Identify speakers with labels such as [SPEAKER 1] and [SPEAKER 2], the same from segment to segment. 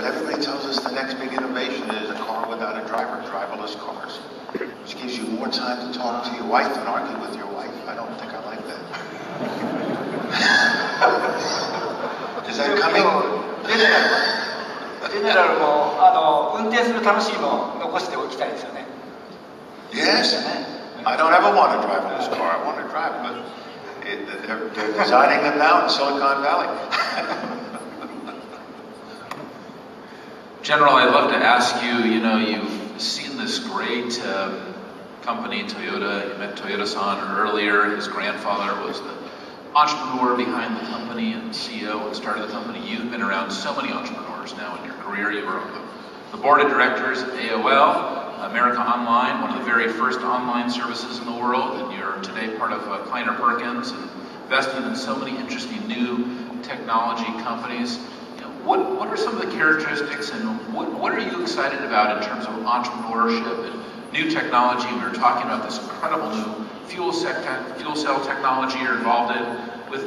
[SPEAKER 1] everybody tells us the next big innovation is a car without a driver, driverless cars, which gives you more time to talk to your wife and argue with your wife. I don't think I like that. Is that coming?
[SPEAKER 2] ジェネラルも運転する楽しみも残しておきたいですよね。
[SPEAKER 1] Yes. I don't ever want to drive in this car. I want to drive, but they're designing them now in Silicon Valley.
[SPEAKER 3] General, I'd love to ask you, you've seen this great company, Toyota. You met Toyoda-san earlier. His grandfather was the entrepreneur behind the company and CEO and started the company. You've been around so many entrepreneurs now in your career. You were on the board of directors at AOL, America Online, one of the very first online services in the world, and you're today part of Kleiner Perkins and invested in so many interesting new technology companies. What are some of the characteristics and what are you excited about in terms of entrepreneurship and new technology? We were talking about this incredible new fuel cell technology you're involved in with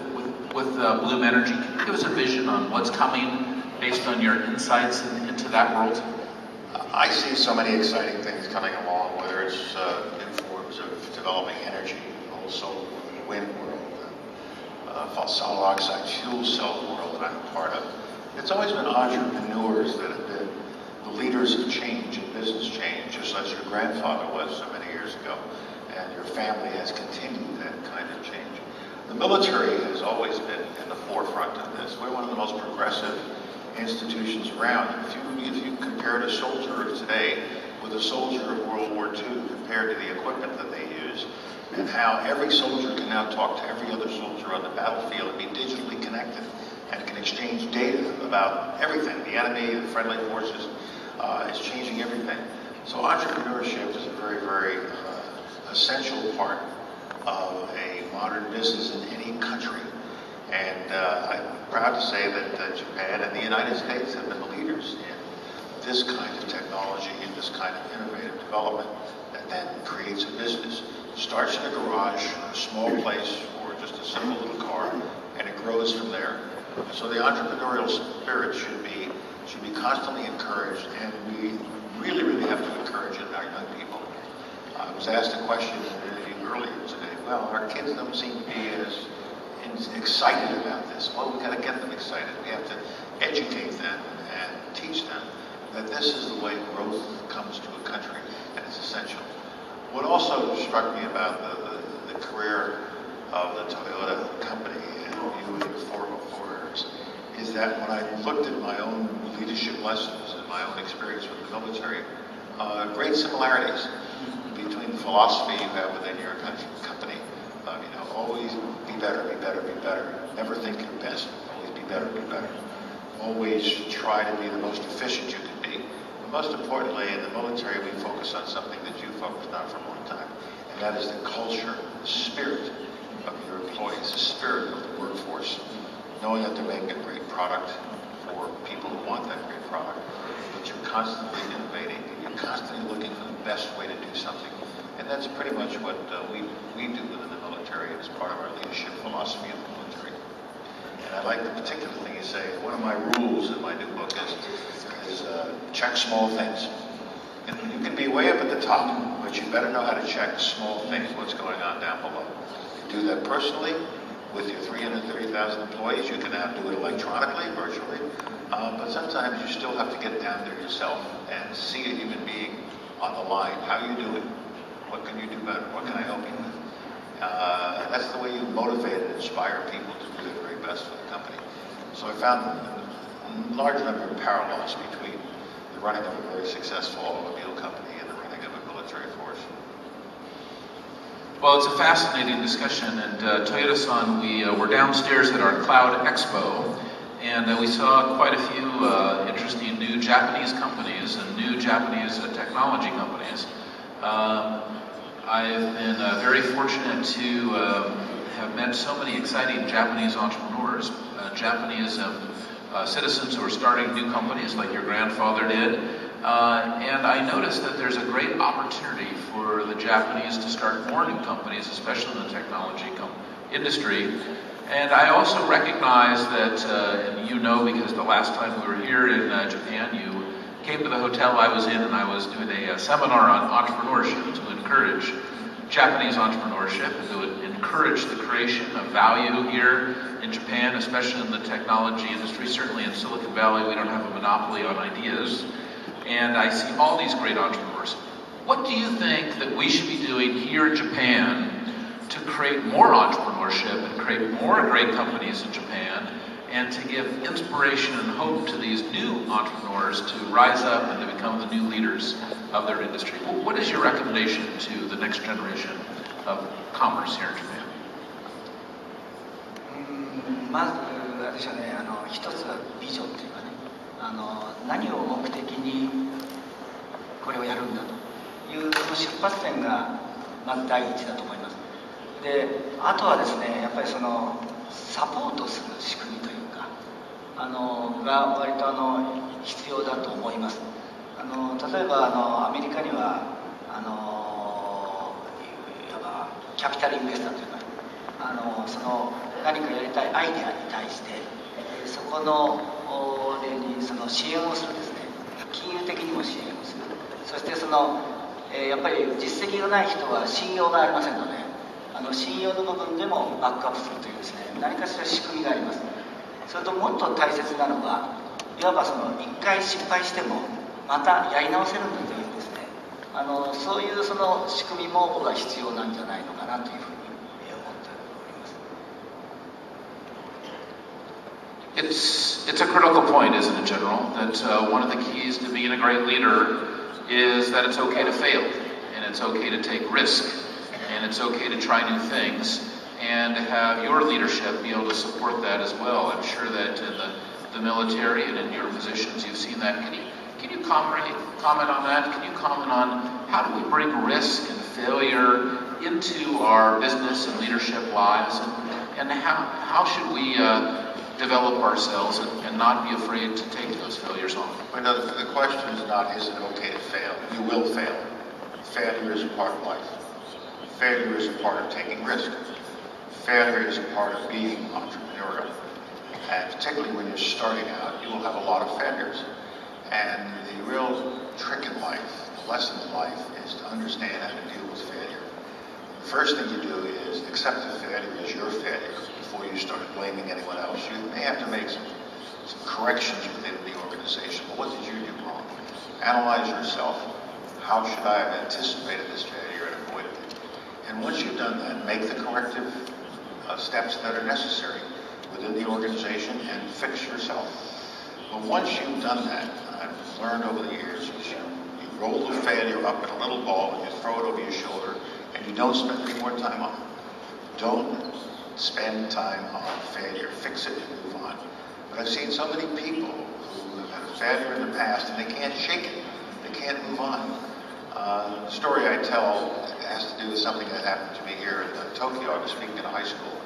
[SPEAKER 3] Bloom Energy. Can you give us a vision on what's coming based on your insights into that world?
[SPEAKER 1] I see so many exciting things coming along, whether it's new forms of developing energy, also wind world, solid oxide fuel cell world that I'm a part of. It's always been entrepreneurs that have been the leaders of change and business change, just as your grandfather was so many years ago, and your family has continued that kind of change. The military has always been in the forefront of this. We're one of the most progressive institutions around. If you compared a soldier of today with a soldier of World War II, compared to the equipment that they use, and how every soldier can now talk to every other soldier on the battlefield and be digitally connected, and can exchange data about everything, the enemy, the friendly forces, is changing everything. So entrepreneurship is a very, very essential part of a modern business in any country. And I'm proud to say that Japan and the United States have been the leaders in this kind of technology, in this kind of innovative development that then creates a business. It starts in a garage, a small place, or just a simple little car, and it grows from there. So the entrepreneurial spirit should be constantly encouraged, and we really, really have to encourage it in our young people. I was asked a question in an interview earlier today. Well, our kids don't seem to be as excited about this. Well, we've got to get them excited. We have to educate them and teach them that this is the way growth comes to a country, and it's essential. What also struck me about the career of the Toyota company and viewing the former employers is that when I looked at my own leadership lessons and my own experience with the military, great similarities between the philosophy you have within your company. Always be better, be better, be better. Never think your best. Always be better, be better. Always try to be the most efficient you can be. But most importantly, in the military, we focus on something that you focused on for a long time, and that is the culture, the spirit of your employees, the spirit of the workforce, knowing that they're making a great product for people who want that great product, but you're constantly innovating, you're constantly looking for the best way to do something. And that's pretty much what we do within the military as part of our leadership philosophy in the military. And I like the particular thing you say. One of my rules in my new book is check small things. And you can be way up at the top, but you better know how to check small things, what's going on down below. You do that personally with your 330,000 employees. You can now do it electronically, virtually. But sometimes you still have to get down there yourself and see a human being on the line. How you do it? What can you do better? What can I help you with? That's the way you motivate and inspire people to do their very best for the company. So I found a large number of parallels between the running of a very successful automobile company and the running of a military force.
[SPEAKER 3] Well, it's a fascinating discussion, and Toyoda-san, we were downstairs at our Cloud Expo, and we saw quite a few interesting new Japanese companies and new Japanese technology companies. I've been very fortunate to have met so many exciting Japanese entrepreneurs, Japanese citizens who are starting new companies like your grandfather did. And I noticed that there's a great opportunity for the Japanese to start more new companies, especially in the technology industry. And I also recognize that, and you know because the last time we were here in Japan, you came to the hotel I was in and I was doing a seminar on entrepreneurship to encourage Japanese entrepreneurship and to encourage the creation of value here in Japan, especially in the technology industry. Certainly in Silicon Valley, we don't have a monopoly on ideas. And I see all these great entrepreneurs. What do you think that we should be doing here in Japan to create more entrepreneurship and create more great companies in Japan and to give inspiration and hope to these new entrepreneurs to rise up and to become the new leaders of their industry? What is your recommendation to the next generation of commerce here in Japan?
[SPEAKER 2] まずあれでしょうね、一つはビジョンというかね、何を目的にこれをやるんだというその出発点がまず第一だと思います。で、あとはですね、やっぱりそのサポートする仕組みというか、が割と必要だと思います。例えばアメリカにはいわばキャピタルインベスターというか、その何かやりたいアイデアに対してそこのにその支援をするですね、金融的にも支援をする、そしてその、やっぱり実績がない人は信用がありませんので、信用の部分でもバックアップするというですね、何かしら仕組みがあります。それともっと大切なのは、いわばその一回失敗してもまたやり直せるんだというですね、そういうその仕組みも僕は必要なんじゃないのかなというふうに思っております。
[SPEAKER 3] It's a critical point, isn't it, General? That one of the keys to being a great leader is that it's okay to fail, and it's okay to take risk, and it's okay to try new things, and to have your leadership be able to support that as well. I'm sure that in the military and in your positions you've seen that. Can you comment on that? Can you comment on how do we bring risk and failure into our business and leadership lives, and how should we develop ourselves and not be afraid to take those failures on?
[SPEAKER 1] Well, no, the question is not, is it okay to fail? You will fail. Failure is a part of life. Failure is a part of taking risk. Failure is a part of being entrepreneurial. And particularly when you're starting out, you will have a lot of failures. And the real trick in life, the lesson in life, is to understand how to deal with failure. The first thing you do is accept the failure as your failure before you start blaming anyone else. You may have to make some corrections within the organization. But what did you do wrong? Analyze yourself. How should I have anticipated this failure and avoided it? And once you've done that, make the corrective steps that are necessary within the organization and fix yourself. But once you've done that, I've learned over the years, you roll the failure up in a little ball and you throw it over your shoulder and you don't spend any more time on it. Don't spend time on failure. Fix it and move on. But I've seen so many people who have had a failure in the past and they can't shake it. They can't move on. The story I tell has to do with something that happened to me here in Tokyo. I was speaking in a high school.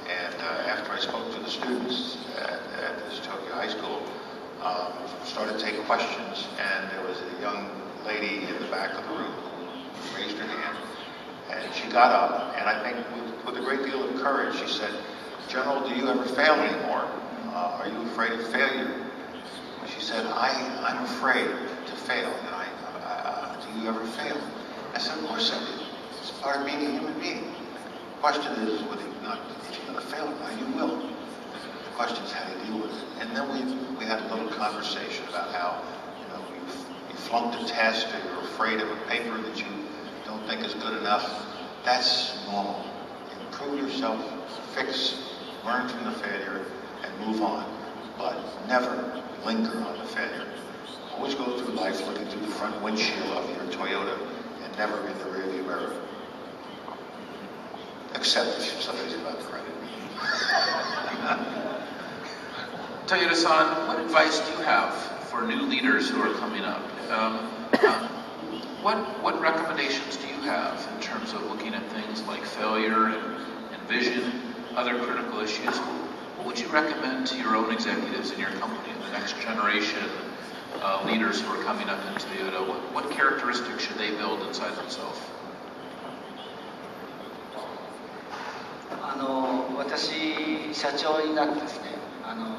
[SPEAKER 1] And after I spoke to the students at this Tokyo high school, started to take questions, and there was a young lady in the back of the room who raised her hand, and she got up, and I think with a great deal of courage, she said, "General, do you ever fail anymore? Are you afraid of failure?" She said, I'm afraid to fail. Do you ever fail? I said, of course I do. It's part of being a human being. The question is whether you're going to fail or not. You will. The question is how you deal with it. And then we had a little conversation about how you flunked a test or you're afraid of a paper that you don't think is good enough. That's normal. Improve yourself, fix, learn from the failure, and move on. But never linger on the failure. Always go through life looking through the front windshield of your Toyota and never in the rearview mirror. Except if somebody's about to credit me.
[SPEAKER 3] Toyoda-san, what advice do you have for new leaders who are coming up? What recommendations do you have in terms of looking at things like failure and vision, other critical issues? What would you recommend to your own executives in your company, the next generation leaders who are coming up in Toyota? What characteristics should they build inside themselves?
[SPEAKER 2] 私社長になってですね、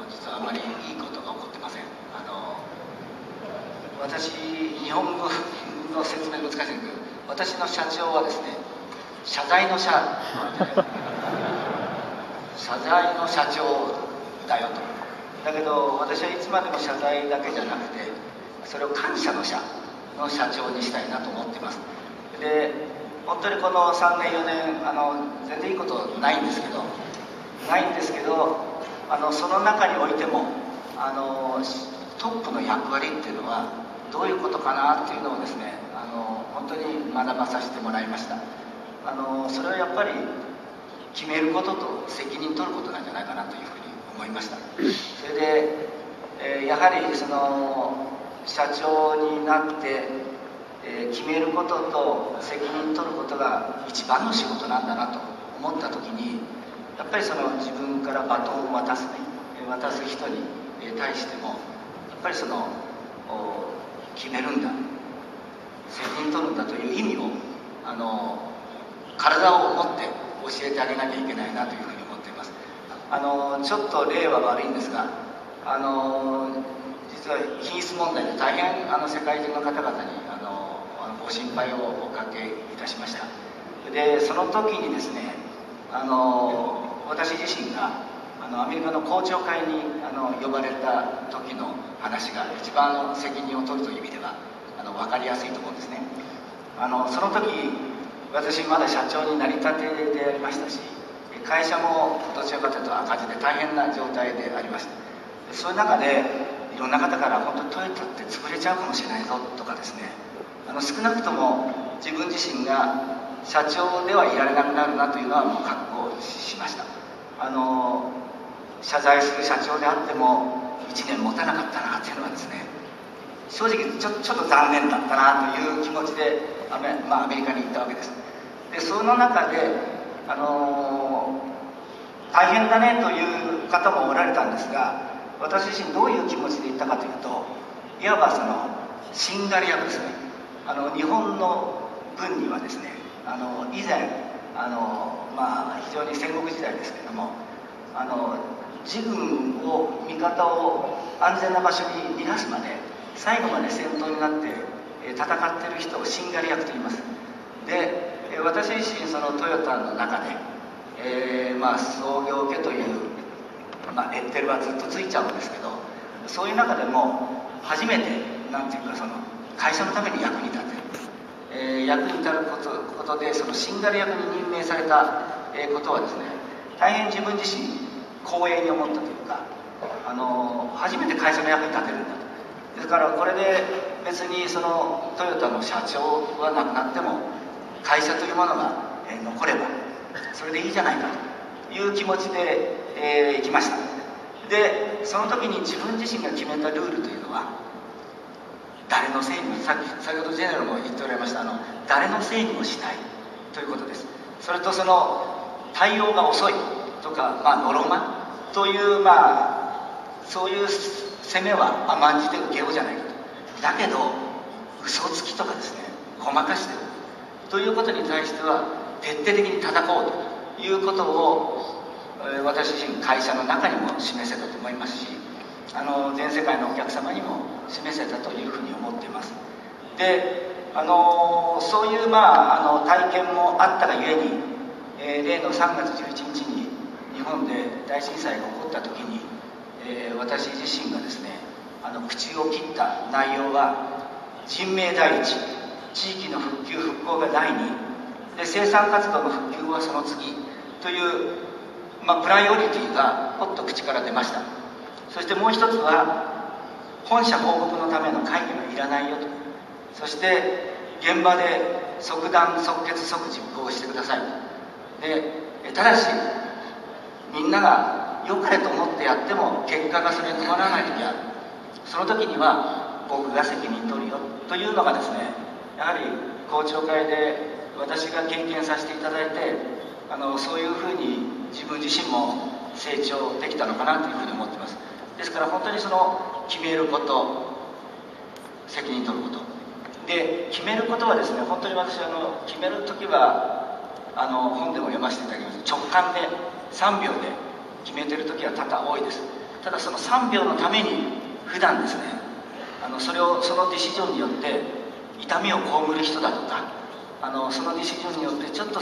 [SPEAKER 2] 実はあまりいいことが起こってません。私、日本語の説明難しいんですけど、私の社長はですね、謝罪の社謝罪の社長だよと。だけど私はいつまでも謝罪だけじゃなくて、それを感謝の社の社長にしたいなと思っています。で、本当にこの3年4年全然いいことないんですけどその中においてもトップの役割っていうのはどういうことかなっていうのをですね、本当に学ばさせてもらいました。それはやっぱり決めることと責任取ることなんじゃないかなというふうに思いました。それで、やはりその社長になって決めることと責任取ることが一番の仕事なんだなと思った時に、やっぱりその自分からバトンを渡す人に対しても、やっぱりその決めるんだ、責任取るんだという意味を体を持って教えてあげなきゃいけないなというふうに思っています。ちょっと例は悪いんですが、実は品質問題で大変世界中の方々にご心配をおかけいたしました。で、その時にですね、私自身がアメリカの公聴会に呼ばれた時の話が一番責任を取るという意味では分かりやすいと思うんですね。その時私まだ社長になりたてでありましたし、会社もどちらかというと赤字で大変な状態でありました。そういう中でいろんな方から本当にトヨタって潰れちゃうかもしれないぞとかですね、少なくとも自分自身が社長ではいられなくなるなというのはもう覚悟しました。謝罪する社長であっても1年持たなかったなというのはですね、正直ちょっと残念だったなという気持ちでアメリカに行ったわけです。で、その中で大変だねという方もおられたんですが、私自身どういう気持ちで行ったかというと、いわばそのしんがり役ですね。日本の軍にはですね、以前非常に戦国時代ですけれども、自軍を味方を安全な場所に逃がすまで最後まで戦闘になって戦っている人をしんがり役と言います。で、私自身そのトヨタの中で、創業家という、レッテルはずっとついちゃうんですけど、そういう中でも初めてなんていうか、その会社のために役に立てる、役に立ることでそのしんがり役に任命されたことはですね、大変自分自身光栄に思ったというか、初めて会社の役に立てるんだと。ですからこれで別にそのトヨタの社長はなくなっても会社というものが残ればそれでいいじゃないかという気持ちで行きました。で、その時に自分自身が決めたルールというのは、誰のせいにも、先ほどジェネラルも言っておられました、誰のせいにもしないということです。それとその対応が遅いとか、のろまという、そういう攻めは甘んじて受けようじゃないかと。だけど嘘つきとかですね、ごまかしてるということに対しては徹底的に叩こうということを、私自身会社の中にも示せたと思いますし、全世界のお客様にも示せたというふうに思っています。で、そういう体験もあったがゆえに、例の3月11日に日本で大震災が起こった時に、私自身がですね、口を切った内容は人命第一、地域の復旧復興が第二で、生産活動の復旧はその次という、プライオリティがポッと口から出ました。そしてもう一つは本社報告のための会議はいらないよと。そして現場で即断即決即実行してくださいと。で、ただしみんなが良かれと思ってやっても結果がそれに伴わない時ある。その時には僕が責任取るよというのがですね、やはり公聴会で私が経験させていただいて、そういうふうに自分自身も成長できたのかなというふうに思っています。ですから本当にその決めること、責任取ることで、決めることはですね、本当に私決める時は本でも読ませていただきます。直感で3秒で決めてる時は多々多いです。ただその3秒のために普段ですね、そのディシジョンによって痛みを被る人だとか、そのディシジョンによってちょっと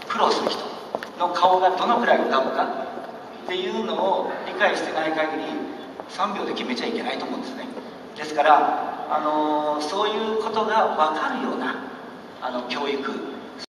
[SPEAKER 2] 苦労する人の顔がどのくらい浮かぶかっていうのを理解してない限り3秒で決めちゃいけないと思うんですね。ですからそういうことが分かるような教育